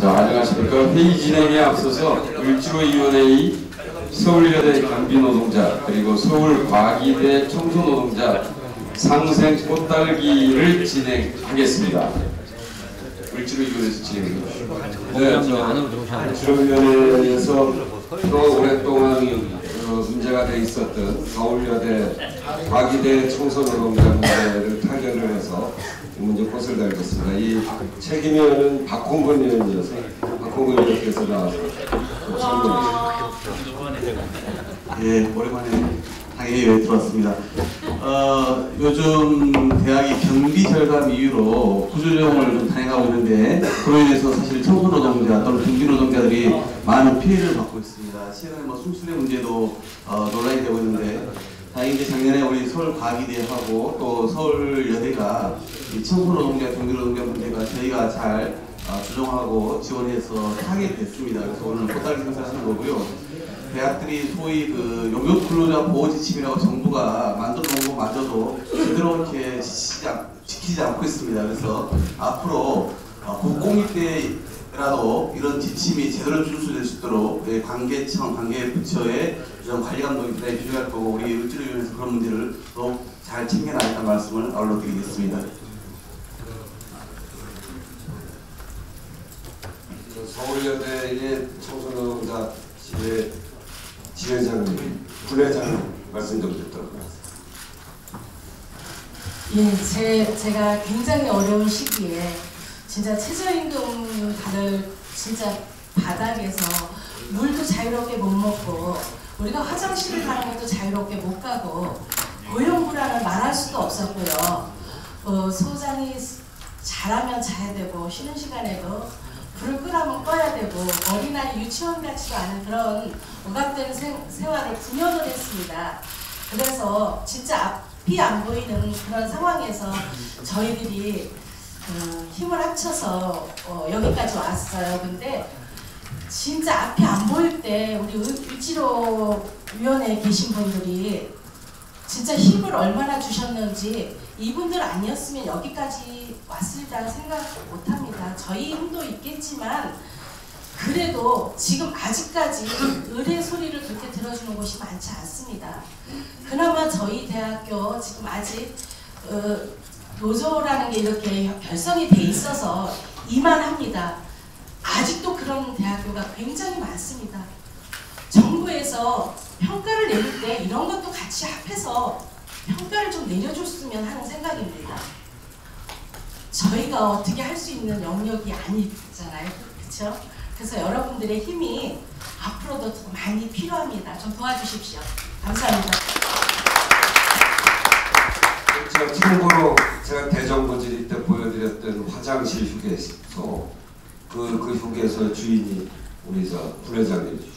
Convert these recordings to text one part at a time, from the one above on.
자, 안녕하십니까. 회의 진행에 앞서서 을지로위원회의 서울여대 경비노동자 그리고 서울과기대 청소노동자 상생 꽃달기를 진행하겠습니다. 을지로위원회에서 진행합니다. 을지로위원회에서 또 오랫동안 문제가 돼 있었던 서울여대 과기대 청소노동자 문제를 타결을 해서 문제 꽃을 달겠습니다. 이 책임위원은 박홍근 의원이어서 박홍근 의원께서 나와서 예, 오랜만에 당회에 들어왔습니다. 요즘 대학이 경비 절감 이유로 구조조정을 좀 단행하고 있는데 그로 인해서 사실 청소노동자 또는 경비노동자들이 많은 피해를 받고 있습니다. 최근에 뭐 숨수레 문제도 논란이 되고 있는데 다행히 이제 작년에 우리 서울과기대하고 또 서울여대가 이 청소노동자, 경비노동자 문제가 저희가 잘 조정하고 지원해서 타결됐습니다. 그래서 오늘 꽃달기 행사하는 거고요. 대학들이 소위 그 용역 근로자 보호 지침이라고 정부가 만들어 놓은 것마저도 제대로 이렇게 지키지 않고 있습니다. 그래서 앞으로 국공립 때라도 이런 지침이 제대로 준수될 수 있도록 관계청, 관계부처의 이런 관리 감독이 대단히 필요할 거고 우리 을지로위원회에서 그런 문제를 또 잘 챙겨나가겠다는 말씀을 올려드리겠습니다. 서울여대의 청소노동자 지회장님, 부회장님 말씀 좀 듣도록 하겠습니다. 예, 제가 굉장히 어려운 시기에 진짜 최저임금 다들 진짜 바닥에서 물도 자유롭게 못 먹고 우리가 화장실을 가는 것도 자유롭게 못 가고 고용 불안을 말할 수도 없었고요. 소장이 자라면 자야 되고 쉬는 시간에도 불을 끄라면 꺼야 되고 어린아이 유치원 같지도 않은 그런 억압된 생활을 9년을 했습니다. 그래서 진짜 앞이 안 보이는 그런 상황에서 저희들이 힘을 합쳐서 여기까지 왔어요. 근데 진짜 앞이 안 보일 때 우리 을지로위원회에 계신 분들이 진짜 힘을 얼마나 주셨는지 이분들 아니었으면 여기까지 왔을까 생각 못합니다. 저희 힘도 있겠지만 그래도 지금 아직까지 을의 소리를 그렇게 들어주는 곳이 많지 않습니다. 그나마 저희 대학교 지금 아직 노조라는 게 이렇게 결성이 돼 있어서 이만합니다. 아직도 그런 대학교가 굉장히 많습니다. 정부에서 평가를 내릴 때 이런 것도 같이 합해서 평가를 좀 내려줬으면 하는 생각입니다. 저희가 어떻게 할 수 있는 영역이 아니잖아요. 그렇죠? 그래서 여러분들의 힘이 앞으로도 더 많이 필요합니다. 좀 도와주십시오. 감사합니다. 참고로 제가 대정부질의 때 보여드렸던 화장실 휴게소 그 휴게소 주인이 우리 부회장님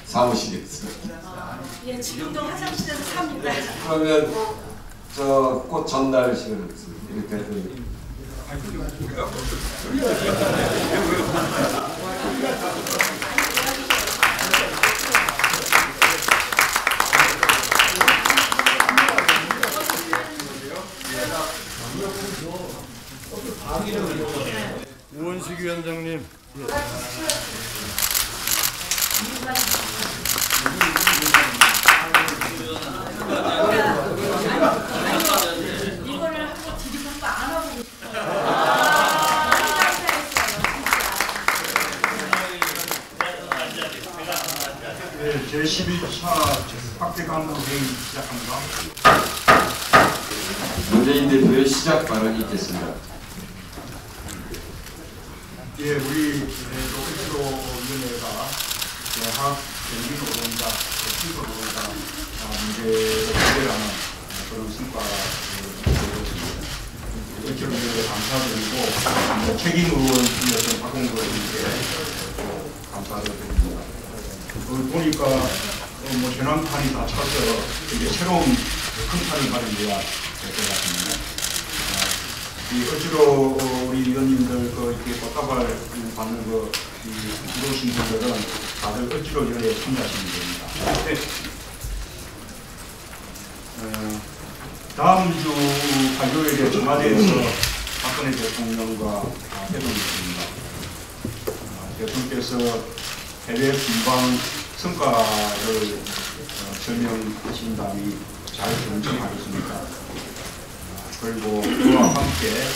사무실에서. 예, 지금도 화장실에서 삽니다. 그러면 저 꽃 전달 시간을 하겠습니다. 이렇게 우원식 위원장님. 이거를 한번 드리고 안 하고 네, 제11차 학대 강도 회의 시작합니다. 문재인 대표의 시작 발언이 있겠습니다. 예, 우리 을지로위원회가 대학 경비노동자, 청소노동자 문제를 해결하는 그런 성과를 거뒀습니다. 을지로위원회에 감사드리고 책임의원이었던 박홍근 의원께 감사드립니다. 보니까 뭐 전환판이 다 차서 이제 새로운 큰 판을 마련해야 될 것 같습니다. 이 을지로 우리 위원님들 이렇게 꽃다발 받는 들어오신 분들은 다들 을지로 위원회에 참여하시면 됩니다. 네. 다음 주 화요일에 청와대에서 박근혜 대통령과 회동이 있습니다. 대통령께서 해외 분방 성과를 설명하신 다음에 잘 경청하겠습니다. 그리고 그와 함께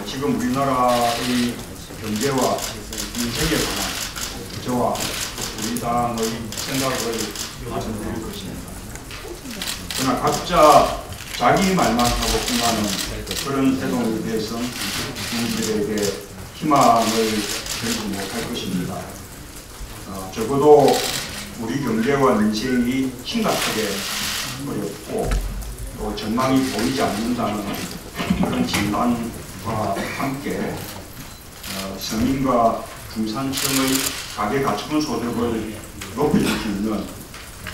지금 우리나라의 경제와 민생에 관한 저와 우리 당의 생각을 말씀드릴 것입니다. 그러나 각자 자기 말만 하고 끝나는 그런 태도에 대해서는 국민들에게 희망을 들지 못할 것입니다. 적어도 우리 경제와 민생이 심각하게 어렵고 또 전망이 보이지 않는다는 그런 진단과 함께 서민과 중산층의 가계 가처분 소득을 높여줄 수 있는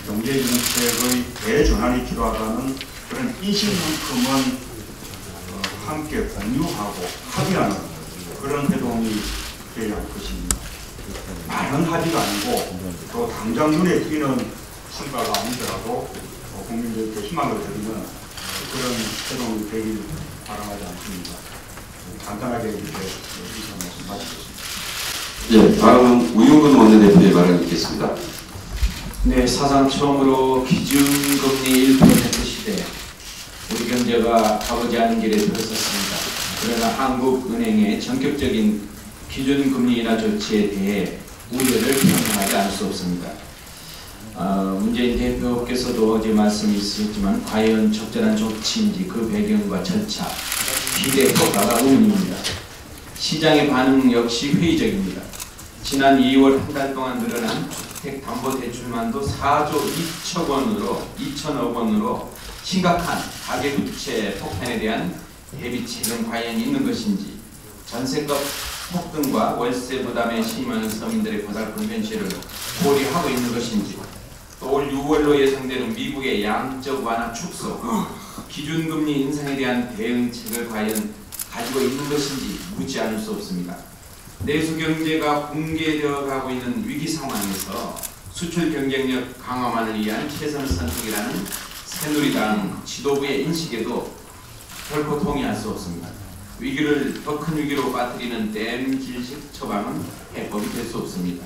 경제정책의 대전환이 필요하다는 그런 인식만큼은 함께 공유하고 합의하는 그런 행동이 되어야 할 것입니다. 많은 합의가 아니고 또 당장 눈에 띄는 성과가 아니더라도 국민들께 희망을 드리는 그런 행동이 되길 바라지 않습니다. 간단하게 이렇게 이상 말씀 마치겠습니다. 예, 다음은 우용근 원내대표의 발언이 있겠습니다. 네, 사상 처음으로 기준금리 1% 시대 우리 경제가 가보지 않은 길에 들어섰습니다. 그러나 한국은행의 전격적인 기준금리 인하 조치에 대해 우려를 표명하지 않을 수 없습니다. 문재인 대표께서도 어제 말씀이 있으셨지만 과연 적절한 조치인지 그 배경과 절차, 기대 효과가 의문입니다. 시장의 반응 역시 회의적입니다. 지난 2월 한 달 동안 늘어난 주택담보대출만도 4조 2천억 원으로 심각한 가계부채 폭탄에 대한 대비책은 과연 있는 것인지, 전세값 폭등과 월세 부담에 심한 서민들의 고달픈 현실을 고려하고 있는 것인지, 또 올 6월로 예상되는 미국의 양적 완화 축소, 기준금리 인상에 대한 대응책을 과연 가지고 있는 것인지 묻지 않을 수 없습니다. 내수 경제가 붕괴되어 가고 있는 위기 상황에서 수출 경쟁력 강화만을 위한 최선 선택이라는 새누리당 지도부의 인식에도 결코 동의할 수 없습니다. 위기를 더 큰 위기로 빠뜨리는 땜질식 처방은 해법이 될 수 없습니다.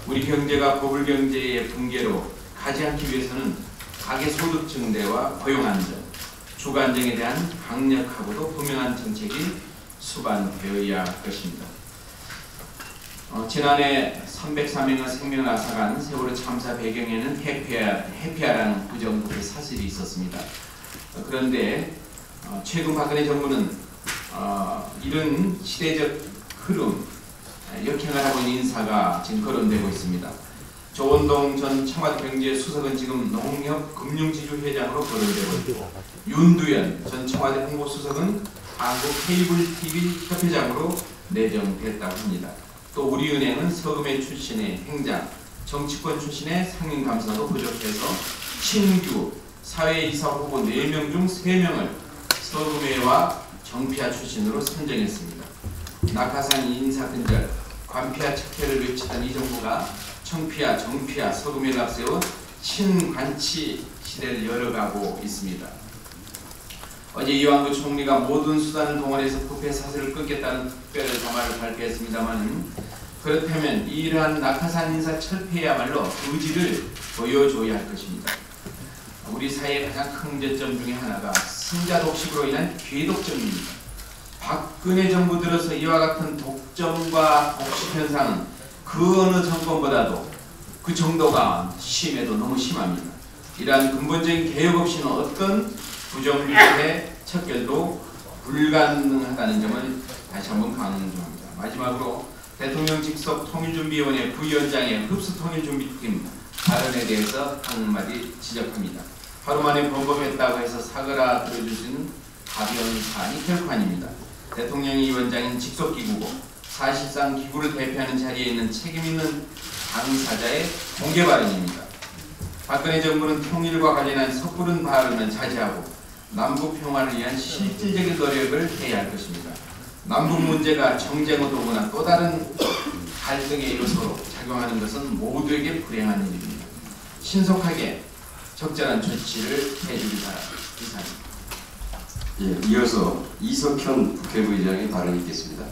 우리 경제가 버블 경제의 붕괴로 가지 않기 위해서는 가계소득 증대와 고용 안정, 주거 안정에 대한 강력하고도 분명한 정책이 수반되어야 할 것입니다. 지난해 303명의 생명을 앗아간 세월호 참사 배경에는 해피아라는 부정부의 사실이 있었습니다. 그런데 최근 박근혜 정부는 이런 시대적 흐름, 역행을 하고 있는 인사가 지금 거론되고 있습니다. 조원동 전 청와대 경제수석은 지금 농협금융지주회장으로 거론되고 있고, 윤두현 전 청와대 홍보수석은 한국 케이블 TV 협회장으로 내정됐다고 합니다. 또 우리은행은 서금회 출신의 행장, 정치권 출신의 상임감사도 부족해서 신규 사회이사 후보 4명 중 3명을 서금회와 정피아 출신으로 선정했습니다. 낙하산 인사근절, 관피아 척회를 외치던 이 정부가 청피아, 정피아, 서금회를 앞세워 신관치 시대를 열어가고 있습니다. 어제 이완구 총리가 모든 수단을 동원해서 부패 사슬을 끊겠다는 특별 담화를 발표했습니다만, 그렇다면 이러한 낙하산 인사 철폐야말로 의지를 보여줘야 할 것입니다. 우리 사회의 가장 큰 문제점 중에 하나가 승자 독식으로 인한 귀독점입니다. 박근혜 정부 들어서 이와 같은 독점과 독식 현상은 그 어느 정권보다도 그 정도가 심해도 너무 심합니다. 이러한 근본적인 개혁 없이는 어떤 부정부패 척결도 불가능하다는 점을 다시 한번 강조합니다. 마지막으로 대통령 직속 통일준비위원회 부위원장의 흡수통일준비팀 발언에 대해서 한마디 지적합니다. 하루 만에 범범했다고 해서 사과라 들어줄 수 있는 가벼운 사안이 결코 아닙니다. 대통령이 위원장인 직속기구고 사실상 기구를 대표하는 자리에 있는 책임있는 당사자의 공개 발언입니다. 박근혜 정부는 통일과 관련한 섣부른 발언은 자제하고 남북 평화를 위한 실질적인 노력을 해야 할 것입니다. 남북 문제가 정쟁의 도구나 또 다른 갈등의 요소로 작용하는 것은 모두에게 불행한 일입니다. 신속하게 적절한 조치를 해주기 바랍니다. 이상입니다. 예, 이어서 이석현 국회부의장의 발언이 있겠습니다.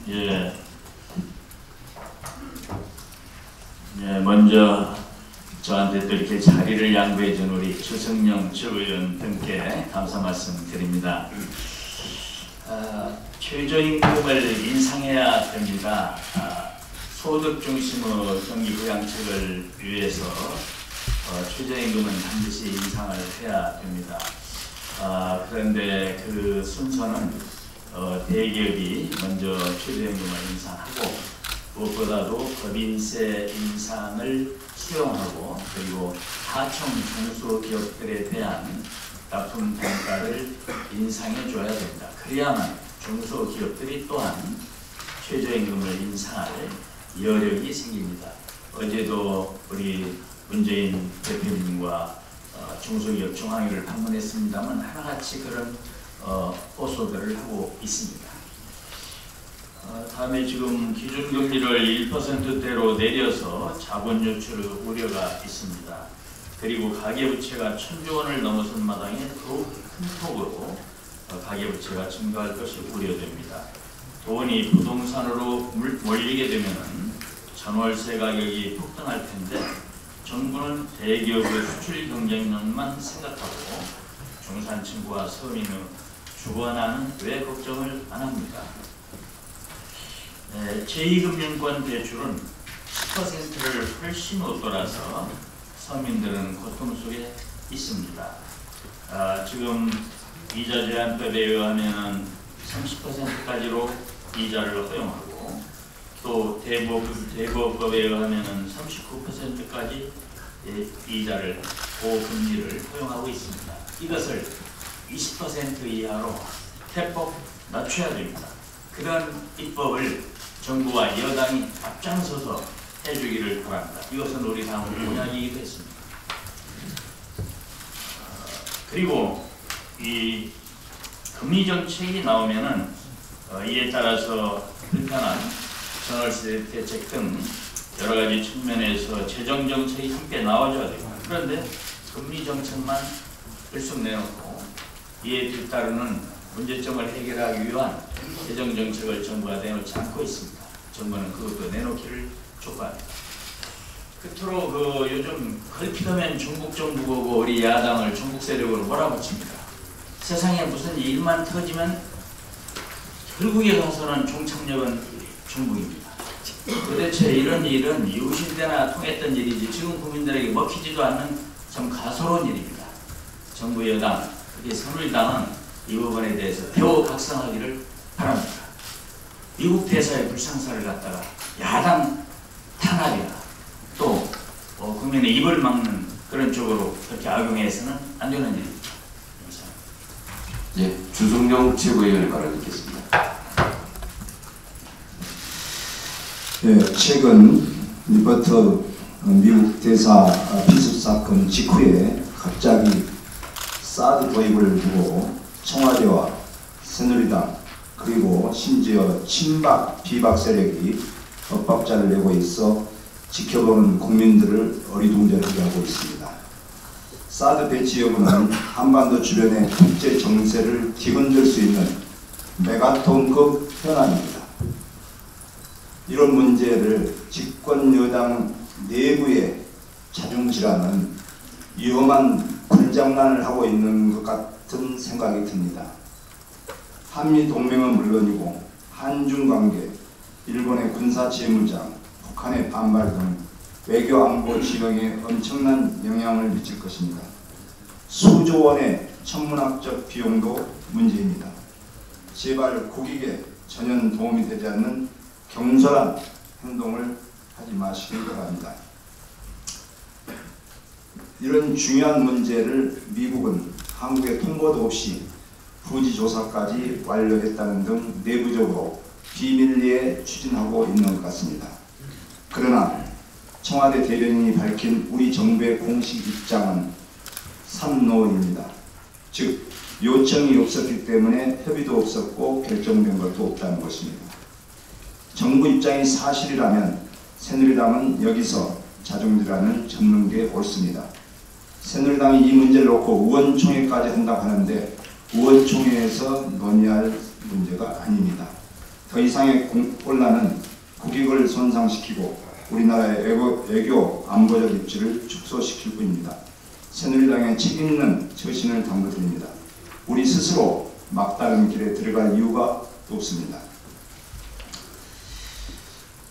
예, 네, 먼저 저한테 또 이렇게 자리를 양보해 준 우리 주성영 최고위원 등께 감사 말씀 드립니다. 최저임금을 인상해야 됩니다. 소득 중심의 경기 부양책을 위해서 최저임금은 반드시 인상을 해야 됩니다. 그런데 그 순서는 대기업이 먼저 최저임금을 인상하고 무엇보다도 법인세 인상을 수용하고 그리고 하청 중소기업들에 대한 납품 단가를 인상해 줘야 됩니다. 그래야만 중소기업들이 또한 최저임금을 인상할 여력이 생깁니다. 어제도 우리 문재인 대표님과 중소기업 중앙회를 방문했습니다만 하나같이 그런 호소들을 하고 있습니다. 다음에 지금 기준금리를 1%대로 내려서 자본 유출의 우려가 있습니다. 그리고 가계부채가 1,000조 원을 넘어선 마당에 더욱 큰 폭으로 가계부채가 증가할 것이 우려됩니다. 돈이 부동산으로 몰리게 되면 전월세 가격이 폭등할 텐데 정부는 대기업의 수출 경쟁력만 생각하고 중산층과 서민의 주거난은 왜 걱정을 안 합니까? 제2금융권 대출은 10%를 훨씬 웃돌아서 서민들은 고통 속에 있습니다. 지금 이자 제한법에 의하면 30%까지로 이자를 허용하고 또 대부업법에 의하면 39%까지 이자를 고금리를 허용하고 있습니다. 이것을 20% 이하로 대폭 낮춰야 됩니다. 그런 입법을 정부와 여당이 앞장서서 해주기를 바랍니다. 이것은 우리 당의 공약이기도 했습니다. 그리고 이 금리 정책이 나오면은 이에 따라서 불편한 전월세 대책 등 여러 가지 측면에서 재정 정책이 함께 나와줘야 됩니다. 그런데 금리 정책만 들쑥 내놓고 이에 뒤따르는 문제점을 해결하기 위한 재정 정책을 정부가 내놓지 않고 있습니다. 정부는 그것도 내놓기를 촉구합니다. 끝으로 요즘 걸핏하면 중국 정부고 우리 야당을 중국 세력으로 몰아붙입니다. 세상에 무슨 일만 터지면 결국에 가서는 종착역은 중국입니다. 도대체 이런 일은 이웃일 때나 통했던 일이지 지금 국민들에게 먹히지도 않는 참 가소로운 일입니다. 정부 여당, 특히 새누리당은 이 부분에 대해서 배워 각성하기를 바랍니다. 미국 대사의 불상사를 갖다가 야당 탄압이나 또 국민의 입을 막는 그런 쪽으로 그렇게 악용해서는 안 되는 일입니다. 감사합니다. 예, 주성영 최고위원의 발언 듣겠습니다. 예, 최근 리버트 미국 대사 피습 사건 직후에 갑자기 사드 도입을 두고 청와대와 새누리당 그리고 심지어 친박 비박 세력이 엇박자를 내고 있어 지켜보는 국민들을 어리둥절하게 하고 있습니다. 사드 배치 여부는 한반도 주변의 국제 정세를 뒤흔들 수 있는 메가톤급 현안입니다. 이런 문제를 집권 여당 내부의 자중질환은 위험한 불장난을 하고 있는 것 같은 생각이 듭니다. 한미동맹은 물론이고 한중관계, 일본의 군사재무장, 북한의 반발 등 외교안보 지형에 엄청난 영향을 미칠 것입니다. 수조 원의 천문학적 비용도 문제입니다. 제발 국익에 전혀 도움이 되지 않는 경솔한 행동을 하지 마시길 바랍니다. 이런 중요한 문제를 미국은 한국에 통보도 없이 부지조사까지 완료했다는 등 내부적으로 비밀리에 추진하고 있는 것 같습니다. 그러나 청와대 대변인이 밝힌 우리 정부의 공식 입장은 삼노입니다. 즉 요청이 없었기 때문에 협의도 없었고 결정된 것도 없다는 것입니다. 정부 입장이 사실이라면 새누리당은 여기서 자중질환을 접는 게 옳습니다. 새누리당이 이 문제를 놓고 의원총회까지 한다고 하는데 의원총회에서 논의할 문제가 아닙니다. 더 이상의 혼란은 국익을 손상시키고 우리나라의 외교 안보적 입지를 축소시킬 뿐입니다. 새누리당의 책임있는 처신을 당부드립니다. 우리 스스로 막다른 길에 들어갈 이유가 없습니다.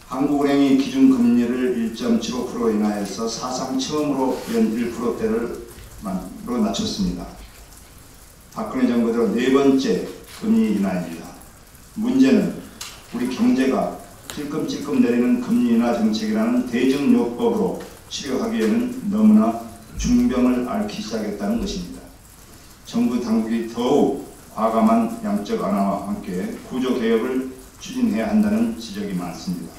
한국은행이 기준금리를 1.75% 인하해서 사상 처음으로 연 1%대를 낮췄습니다. 박근혜 정부 들어 네 번째 금리 인하입니다. 문제는 우리 경제가 찔끔찔끔 내리는 금리 인하 정책이라는 대증요법으로 치료하기에는 너무나 중병을 앓기 시작했다는 것입니다. 정부 당국이 더욱 과감한 양적 완화와 함께 구조개혁을 추진해야 한다는 지적이 많습니다.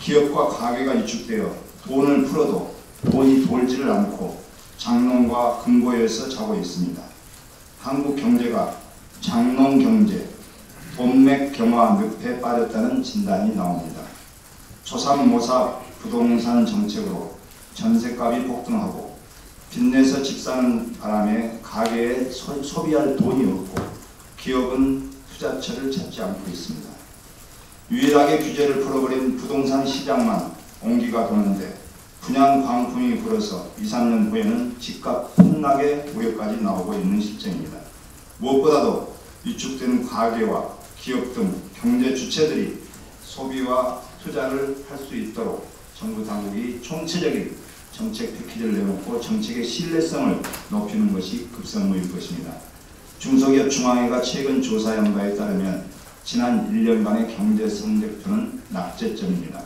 기업과 가게가 위축되어 돈을 풀어도 돈이 돌지를 않고 장롱과 금고에서 자고 있습니다. 한국 경제가 장롱 경제, 돈맥 경화 늪에 빠졌다는 진단이 나옵니다. 조삼모사 부동산 정책으로 전셋값이 폭등하고 빚내서 집 사는 바람에 가게에 소비할 돈이 없고 기업은 투자처를 찾지 않고 있습니다. 유일하게 규제를 풀어버린 부동산 시장만 온기가 도는데 분양 광풍이 불어서 2, 3년 후에는 집값 폭락의 우려까지 나오고 있는 실정입니다. 무엇보다도 위축된 가계와 기업 등 경제 주체들이 소비와 투자를 할 수 있도록 정부 당국이 총체적인 정책 패키지를 내놓고 정책의 신뢰성을 높이는 것이 급선무일 것입니다. 중소기업 중앙회가 최근 조사한 바에 따르면 지난 1년간의 경제 성적표는 낙제점입니다.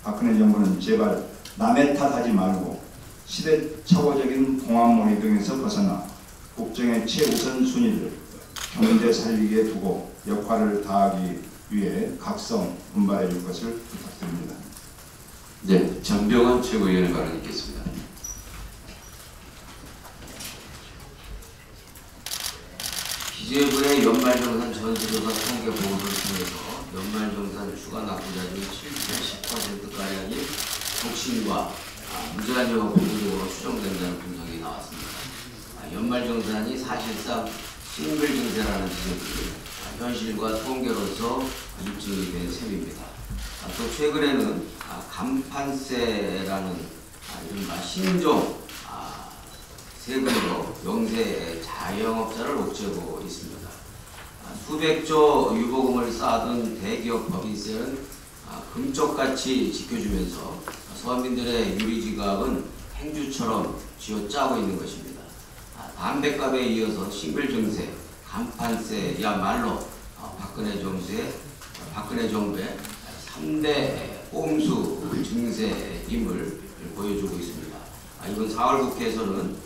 박근혜 정부는 제발 남의 탓하지 말고 시대착오적인 공안몰이 등에서 벗어나 국정의 최우선 순위를 경제 살리기에 두고 역할을 다하기 위해 각성 분발해 줄 것을 부탁드립니다. 네, 전병헌 최고위원의 발언 있겠습니다. 기재부의 연말정산 전수조사 통계 보고서를 통해서 연말정산 추가 납부자들이 70~10%가량이 독신과 무제한 영업 부분으로 추정된다는 분석이 나왔습니다. 연말정산이 사실상 싱글 증세라는 지적이 현실과 통계로서 입증이 된 셈입니다. 또 최근에는 간판세라는 이른바 신종 세금으로 영세 자영업자를 옥죄고 있습니다. 수백조 유보금을 쌓아둔 대기업 법인세는 금쪽같이 지켜주면서 서민들의 유리지갑은 행주처럼 쥐어짜고 있는 것입니다. 담배값에 이어서 싱글 증세, 간판세야말로 박근혜 정부의 3대 꼼수 증세임을 보여주고 있습니다. 이번 4월 국회에서는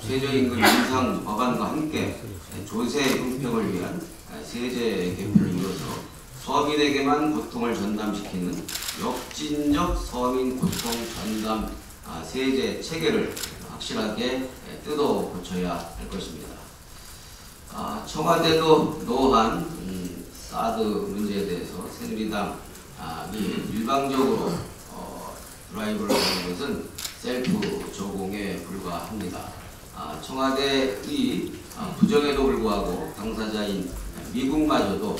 최저임금 인상 법안과 함께 조세 형평을 위한 세제 개편을 이뤄서 서민에게만 고통을 전담시키는 역진적 서민 고통 전담 세제 체계를 확실하게 뜯어 고쳐야 할 것입니다. 청와대도 노한 사드 문제에 대해서 새누리당이 일방적으로 드라이브를 하는 것은 셀프 조공에 불과합니다. 청와대의 부정에도 불구하고 당사자인 미국마저도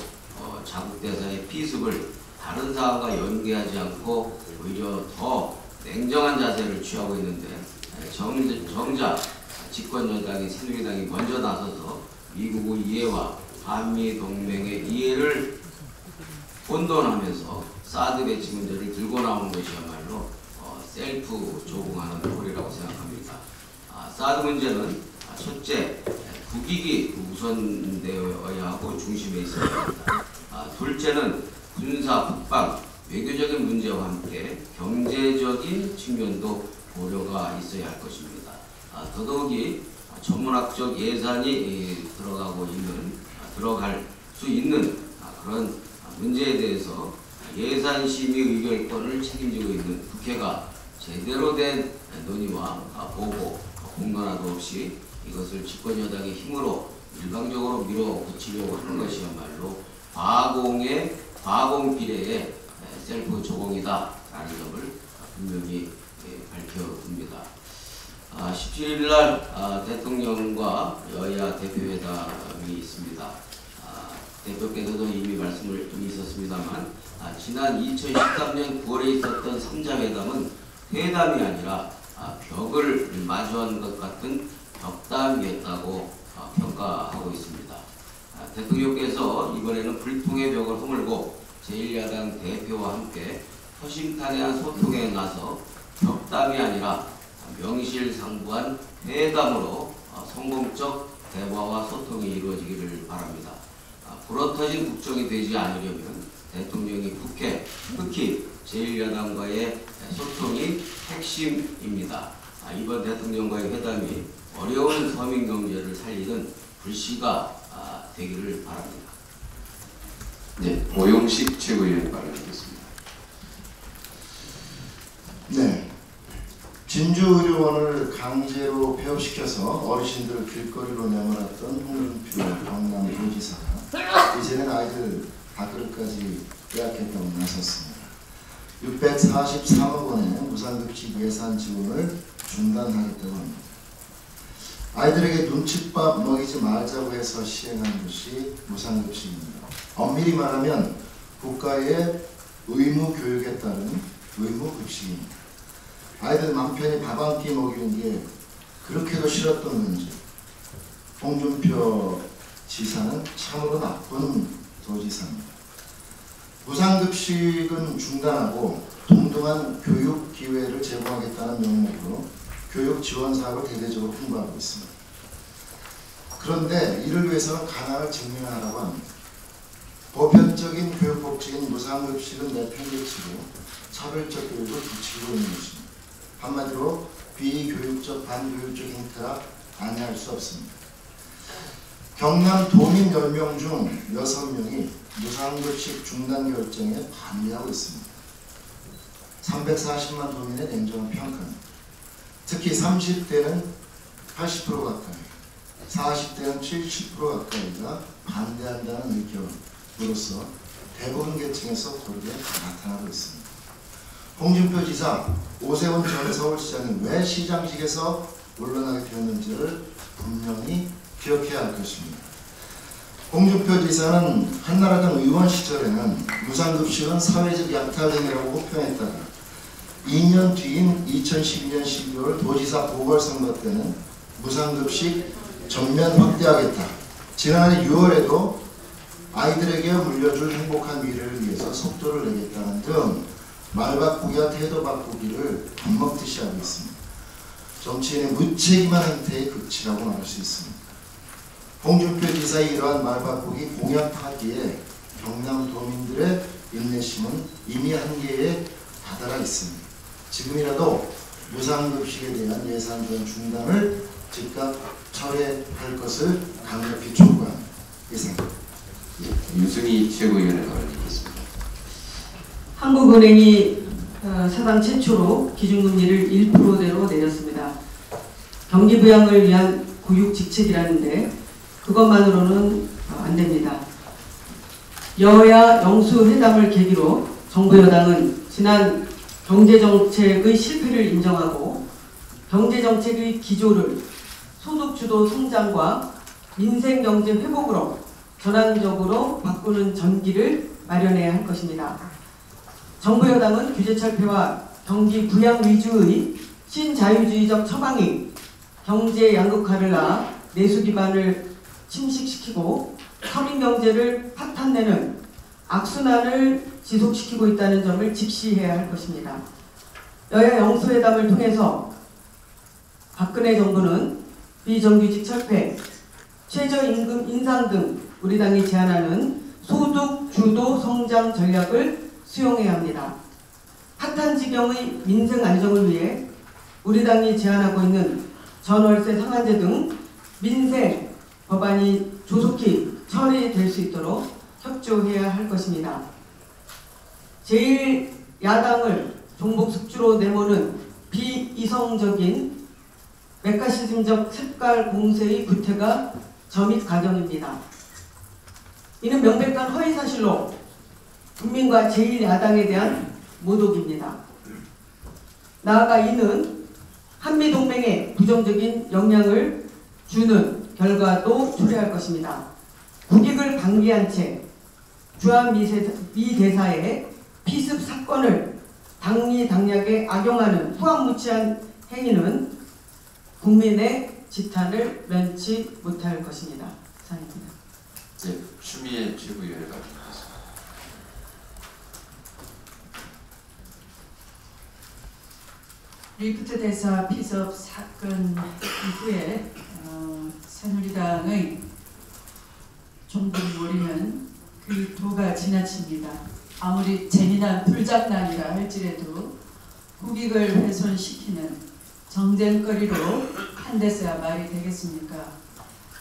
자국 대사의 피습을 다른 사안과 연계하지 않고 오히려 더 냉정한 자세를 취하고 있는데 정작 집권 여당인 새누리당이 먼저 나서서 미국의 이해와 한미 동맹의 이해를 혼돈하면서 사드 배치 문제를 들고 나오는 것이야말로 셀프 조공하는 꼴이라고 생각합니다. 사드 문제는 첫째, 국익이 우선되어야 하고 중심에 있어야 합니다. 둘째는 군사, 국방, 외교적인 문제와 함께 경제적인 측면도 고려가 있어야 할 것입니다. 더더욱이 전문학적 예산이 들어갈 수 있는 그런 문제에 대해서 예산심의 의결권을 책임지고 있는 국회가 제대로 된 논의와 보고 공론화도 없이 이것을 집권여당의 힘으로 일방적으로 밀어붙이려고 하는 것이야말로 과공 비례의 셀프 조공이다 라는 점을 분명히 밝혀둡니다. 17일 날 대통령과 여야 대표회담이 있습니다. 대표께서도 이미 말씀을 좀 있었습니다만 지난 2013년 9월에 있었던 3자 회담은 회담이 아니라 벽을 마주한 것 같은 벽담이었다고 평가하고 있습니다. 대통령께서 이번에는 불통의 벽을 허물고 제1야당 대표와 함께 허심탄회한 소통에 나서 벽담이 아니라 명실상부한 회담으로 성공적 대화와 소통이 이루어지기를 바랍니다. 불어터진 국정이 되지 않으려면 대통령이 특히 제1야당과의 소통이 핵심입니다. 이번 대통령과의 회담이 어려운 서민 경제를 살리는 불씨가 되기를 바랍니다. 네, 오용식 최고위원 발언드리겠습니다. 네, 진주의료원을 강제로 폐업시켜서 어르신들을 길거리로 내몰았던 홍준표 경남도지사가 이제는 아이들 밥그릇까지 빼앗겠다고 나섰습니다. 643억 원의 무상급식 예산 지원을 중단하겠다고 합니다. 아이들에게 눈칫밥 먹이지 말자고 해서 시행한 것이 무상급식입니다. 엄밀히 말하면 국가의 의무교육에 따른 의무급식입니다. 아이들 맘 편히 밥 한 끼 먹이는 게 그렇게도 싫었던 건지 홍준표 지사는 참으로 나쁜 도지사입니다. 무상급식은 중단하고 동등한 교육 기회를 제공하겠다는 명목으로 교육 지원 사업을 대대적으로 홍보하고 있습니다. 그런데 이를 위해서는 가난을 증명하라고 합니다. 보편적인 교육 법칙인 무상급식은 내팽개치고 차별적 교육을 부추기고 있는 것입니다. 한마디로 비교육적 반교육적 행태라 아니할 수 없습니다. 경남 도민 10명 중 6명이 무상급식 중단 결정에 반대하고 있습니다. 340만 도민의 냉정한 평가입니다. 특히 30대는 80% 가까이, 40대는 70% 가까이가 반대한다는 의견으로서 대부분 계층에서 고르게 나타나고 있습니다. 홍준표 지사, 오세훈 전 서울시장이 왜 시장직에서 물러나게 되었는지를 분명히 기억해야 할 것입니다. 홍준표 지사는 한나라당 의원 시절에는 무상급식은 사회적 약탈행위라고 호평했다가 2년 뒤인 2012년 12월 도지사 보궐선거 때는 무상급식 전면 확대하겠다. 지난해 6월에도 아이들에게 물려줄 행복한 미래를 위해서 속도를 내겠다는 등 말 바꾸기와 태도 바꾸기를 밥 먹듯이 하고 있습니다. 정치인의 무책임한 행태의 극치라고 말할 수 있습니다. 홍준표 지사의 이러한 말 바꾸기 공약 파기에 경남 도민들의 인내심은 이미 한계에 다다라 있습니다. 지금이라도 무상급식에 대한 예산 지원 중단을 즉각 철회할 것을 강력히 촉구합니다. 이상. 유승희 최고위원의 발언 듣겠습니다. 한국은행이 사상 최초로 기준금리를 1%대로 내렸습니다. 경기 부양을 위한 구육직책이라는데 그것만으로는 안 됩니다. 여야 영수회담을 계기로 정부 여당은 지난 경제정책의 실패를 인정하고 경제정책의 기조를 소득주도 성장과 민생경제 회복으로 전환적으로 바꾸는 전기를 마련해야 할 것입니다. 정부 여당은 규제 철폐와 경기 부양 위주의 신자유주의적 처방이 경제 양극화를 낳아 내수 기반을 침식시키고 서민 경제를 파탄내는 악순환을 지속시키고 있다는 점을 직시해야 할 것입니다. 여야 영수회담을 통해서 박근혜 정부는 비정규직 철폐, 최저임금 인상 등 우리 당이 제안하는 소득 주도 성장 전략을 수용해야 합니다. 파탄지경의 민생 안정을 위해 우리 당이 제안하고 있는 전월세 상한제 등 민생 법안이 조속히 처리될 수 있도록 협조해야 할 것입니다. 제1야당을 종북 숙주로 내모는 비이성적인 메카시즘적 색깔 공세의 구태가 점입 가정입니다. 이는 명백한 허위사실로 국민과 제1야당에 대한 모독입니다. 나아가 이는 한미동맹에 부정적인 영향을 주는 결과도 초래할 것입니다. 국익을 방기한 채 주한 미 대사에 피습 사건을 당리당략에 악용하는 후한무치한 행위는 국민의 지탄을 면치 못할 것입니다. 이상입니다. 네, 추미애 최고위원을 받겠습니다. 리프트 대사 피습 사건 이후에 새누리당의 종북몰이는 그 도가 지나칩니다. 아무리 재미난 불장난이라 할지라도 국익을 훼손시키는 정쟁거리로 한댔어야 말이 되겠습니까?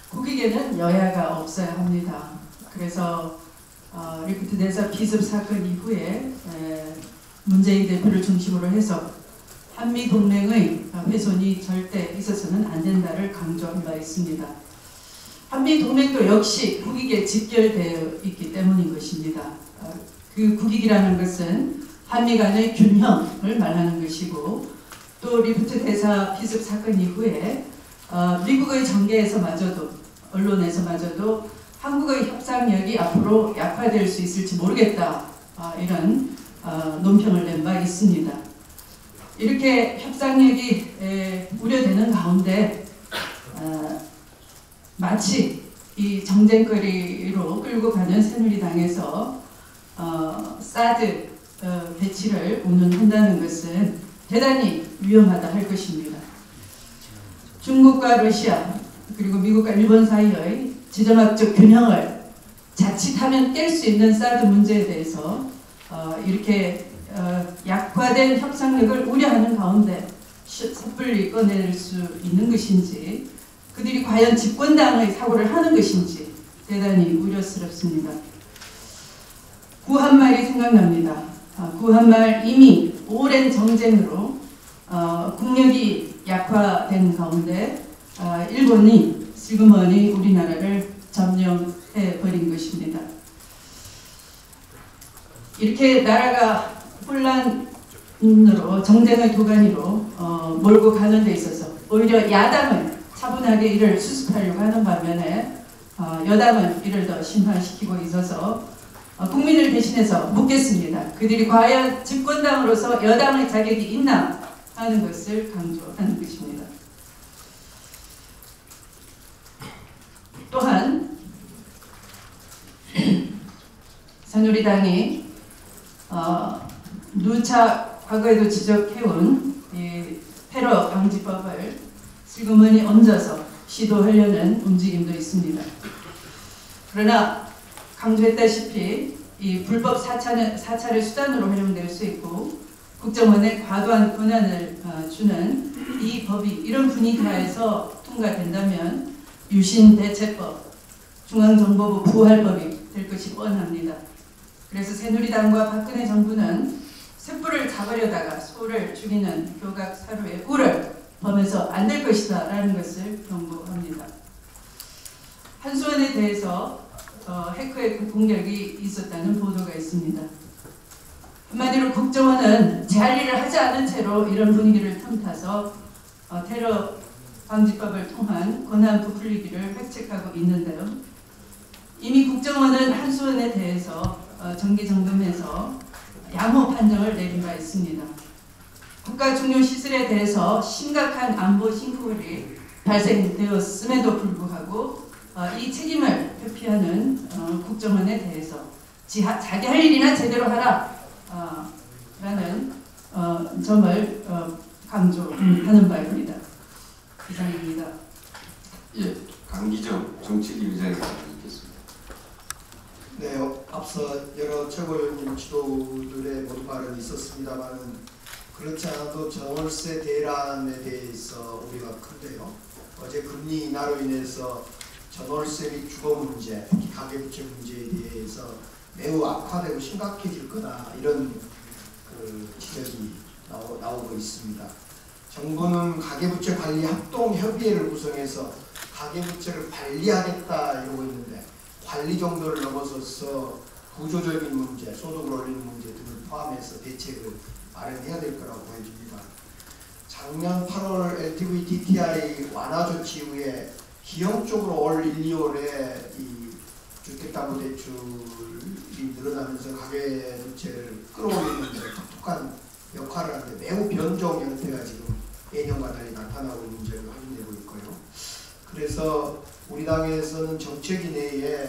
국익에는 여야가 없어야 합니다. 그래서 리프트 대사 피습 사건 이후에 문재인 대표를 중심으로 해서 한미동맹의 훼손이 절대 있어서는 안 된다를 강조한 바 있습니다. 한미동맹도 역시 국익에 직결되어 있기 때문인 것입니다. 그 국익이라는 것은 한미 간의 균형을 말하는 것이고 또 리프트 대사 피습 사건 이후에 미국의 정계에서마저도 언론에서마저도 한국의 협상력이 앞으로 약화될 수 있을지 모르겠다 이런 논평을 낸 바 있습니다. 이렇게 협상력이 우려되는 가운데 마치 이 정쟁거리로 끌고 가는 새누리당에서 사드 배치를 운운한다는 것은 대단히 위험하다 할 것입니다. 중국과 러시아 그리고 미국과 일본 사이의 지정학적 균형을 자칫하면 깰 수 있는 사드 문제에 대해서 이렇게 약화된 협상력을 우려하는 가운데 섣불리 꺼낼 수 있는 것인지 그들이 과연 집권당의 사고를 하는 것인지 대단히 우려스럽습니다. 구한말이 생각납니다. 구한말 이미 오랜 정쟁으로 국력이 약화된 가운데 일본이 슬그머니 우리나라를 점령해버린 것입니다. 이렇게 나라가 혼란으로 정쟁의 도가니로 몰고 가는 데 있어서 오히려 야당은 차분하게 이를 수습하려고 하는 반면에 여당은 이를 더 심화시키고 있어서 국민을 대신해서 묻겠습니다. 그들이 과연 집권당으로서 여당의 자격이 있나 하는 것을 강조하는 것입니다. 또한 새누리당이 누차 과거에도 지적해온 이 테러 방지법을 슬그머니 얹어서 시도하려는 움직임도 있습니다. 그러나 강조했다시피 이 불법 사찰을 수단으로 활용될 수 있고 국정원에 과도한 권한을 주는 이 법이 이런 분위기하에서 통과된다면 유신대체법, 중앙정보부 부활법이 될 것이 뻔합니다. 그래서 새누리당과 박근혜 정부는 쇳불을 잡으려다가 소를 죽이는 교각사루의 꿀을 범해서 안 될 것이다 라는 것을 경고합니다. 한수원에 대해서 해커의 공격이 있었다는 보도가 있습니다. 한마디로 국정원은 제 할 일을 하지 않은 채로 이런 분위기를 틈타서 테러 방지법을 통한 권한 부풀리기를 획책하고 있는데요. 이미 국정원은 한수원에 대해서 정기점검해서 양호 판정을 내린 바 있습니다. 국가 중요 시설에 대해서 심각한 안보 싱크홀이 발생되었음에도 불구하고 이 책임을 회피하는 국정원에 대해서 자기 할 일이나 제대로 하라 라는 점을 강조하는 바입니다. 이상입니다. 예, 강기정 정책위 의장이 있겠습니다. 네, 앞서 여러 최고위원님 지도들의 모두 발언이 있었습니다만 그렇지 않아도 전월세 대란에 대해서 우리가 큰데요. 어제 금리 인하로 인해서 전월세 및 주거 문제, 특히 가계부채 문제에 대해서 매우 악화되고 심각해질 거다 이런 지적이 나오고 있습니다. 정부는 가계부채 관리 합동협의회를 구성해서 가계부채를 관리하겠다 이러고 있는데 관리 정도를 넘어서서 구조적인 문제, 소득을 올리는 문제 등을 포함해서 대책을 마련해야 될 거라고 보여집니다. 작년 8월 LTV DTI 완화 조치 이후에 기형적으로 올 1, 2월에 이 주택담보대출이 늘어나면서 가계부채를 끌어올리는 위해서 우리 당에서는 정책위 내에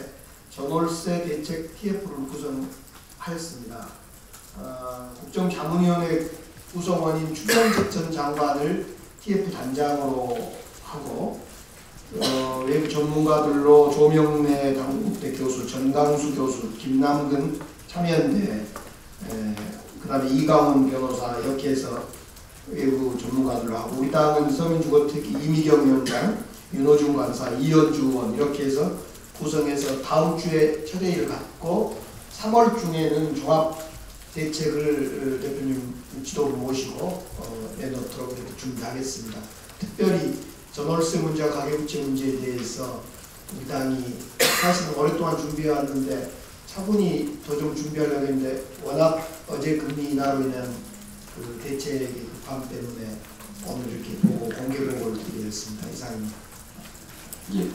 전월세 대책 TF를 구성하였습니다. 국정자문위원회 구성원인 추명적 전 장관을 TF 단장으로 하고 외부 전문가들로 조명래 당국대 교수, 전강수 교수, 김남근 참여연대, 그 다음에 이강훈 변호사 이렇게 해서 외부 전문가들로 하고 우리 당은 서민주거특위 이미경 위원장, 윤호중 관사, 이현주 의원 이렇게 해서 구성해서 다음 주에 첫회의를 갖고 3월 중에는 종합 대책을 대표님 지도부 모시고 내놓도록 이렇게 준비하겠습니다. 특별히 전월세 문제와 가계부채 문제에 대해서 우리 당이 사실은 오랫동안 준비해왔는데 차분히 더 좀 준비하려고 했는데 워낙 어제 금리 인하로 인한 그 대책의 급함 때문에 오늘 이렇게 보고 공개 보고를 드리겠습니다. 이상입니다. 예.